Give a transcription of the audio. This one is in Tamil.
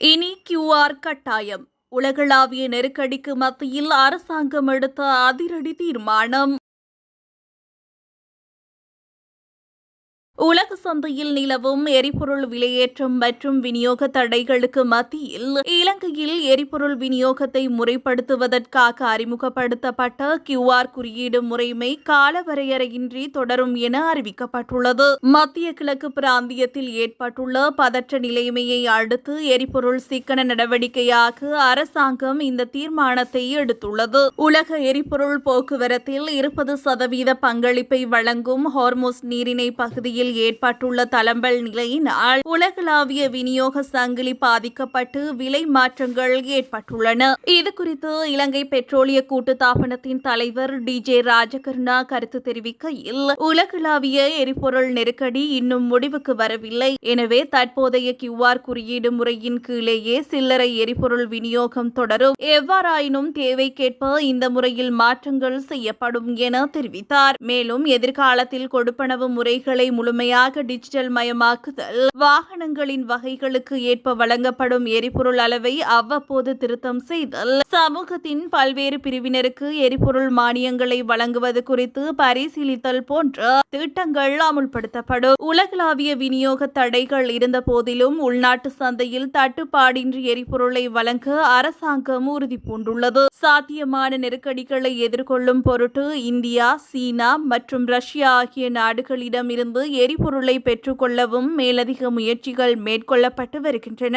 இனி கியூஆர் கட்டாயம். உலகளாவிய நெருக்கடிக்கு மத்தியில் அரசாங்கம் எடுத்த அதிரடி தீர்மானம். உலக சந்தையில் நிலவும் எரிபொருள் விலையேற்றம் மற்றும் விநியோக தடைகளுக்கு மத்தியில் இலங்கையில் எரிபொருள் விநியோகத்தை முறைப்படுத்துவதற்காக அறிமுகப்படுத்தப்பட்ட கியூஆர் குறியீடு முறைமை காலவரையறையின்றி தொடரும் என அறிவிக்கப்பட்டுள்ளது. மத்திய கிழக்கு பிராந்தியத்தில் ஏற்பட்டுள்ள பதற்ற நிலைமையை அடுத்து எரிபொருள் சிக்கன நடவடிக்கையாக அரசாங்கம் இந்த தீர்மானத்தை எடுத்துள்ளது. உலக எரிபொருள் போக்குவரத்தில் 20% பங்களிப்பை வழங்கும் ஹார்முஸ் நீரிணை பகுதியில் ஏற்பட்டுள்ள தளம்பல் நிலையினால் உலகளாவிய விநியோக சங்கிலி பாதிக்கப்பட்டு விலை மாற்றங்கள் ஏற்பட்டுள்ளன. இதுகுறித்து இலங்கை பெட்ரோலிய கூட்டுத்தாபனத்தின் தலைவர் டிஜே ராஜகர்ணா கருத்து தெரிவிக்கையில், உலகளாவிய எரிபொருள் நெருக்கடி இன்னும் முடிவுக்கு வரவில்லை. எனவே தற்போதைய கியூஆர் குறியீடு முறையின் கீழேயே சில்லறை எரிபொருள் விநியோகம் தொடரும். எவ்வாறாயினும் தேவைக்கேற்ப இந்த முறையில் மாற்றங்கள் செய்யப்படும் என தெரிவித்தார். மேலும் எதிர்காலத்தில் கொடுப்பனவு முறைகளை முழுமையாக டிஜிட்டல் மயமாக்குதல், வாகனங்களின் வகைகளுக்கு ஏற்ப வழங்கப்படும் எரிபொருள் அளவை அவ்வப்போது திருத்தம் செய்தல், சமூகத்தின் பல்வேறு பிரிவினருக்கு எரிபொருள் மானியங்களை வழங்குவது குறித்து பரிசீலித்தல் போன்ற திட்டங்கள் அமுல்படுத்தப்படும். உலகளாவிய விநியோக தடைகள் இருந்த போதிலும் உள்நாட்டு சந்தையில் தட்டுப்பாடின்றி எரிபொருளை வழங்க அரசாங்கம் உறுதி பூண்டுள்ளது. சாத்தியமான நெருக்கடிகளை எதிர்கொள்ளும் பொருட்டு இந்தியா, சீனா மற்றும் ரஷ்யா ஆகிய நாடுகளிடம் இருந்து எரிபொருளை பெற்றுக்கொள்ளவும் மேலதிக முயற்சிகள் மேற்கொள்ளப்பட்டு வருகின்றன.